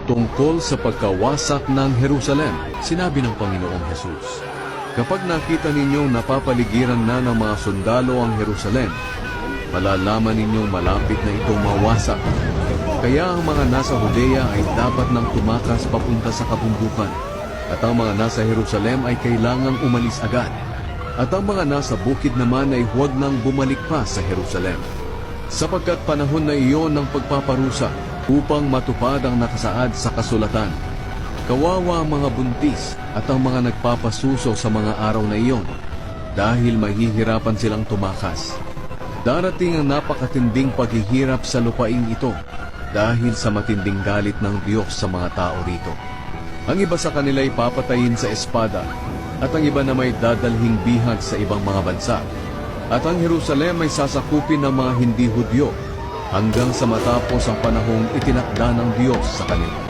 Tungkol sa pagkawasak ng Jerusalem, sinabi ng Panginoong Hesus, "Kapag nakita ninyong napapaligiran na ng mga sundalo ang Jerusalem, malalaman ninyong malapit na itong mawasak. Kaya ang mga nasa Judea ay dapat nang tumakas papunta sa kabundukan, at ang mga nasa Jerusalem ay kailangang umalis agad. At ang mga nasa bukid naman ay huwag nang bumalik pa sa Jerusalem. Sapagkat panahon na iyon ng pagpaparusa upang matupad ang nakasaad sa kasulatan. Kawawa ang mga buntis at ang mga nagpapasuso sa mga araw na iyon, dahil mahihirapan silang tumakas. Darating ang napakatinding paghihirap sa lupaing ito dahil sa matinding galit ng Diyos sa mga tao rito. Ang iba sa kanila ay papatayin sa espada, at ang iba na may dadalhing bihag sa ibang mga bansa. At ang Jerusalem ay sasakupin ng mga hindi Hudyo hanggang sa matapos ang panahong itinakda ng Diyos sa kanila."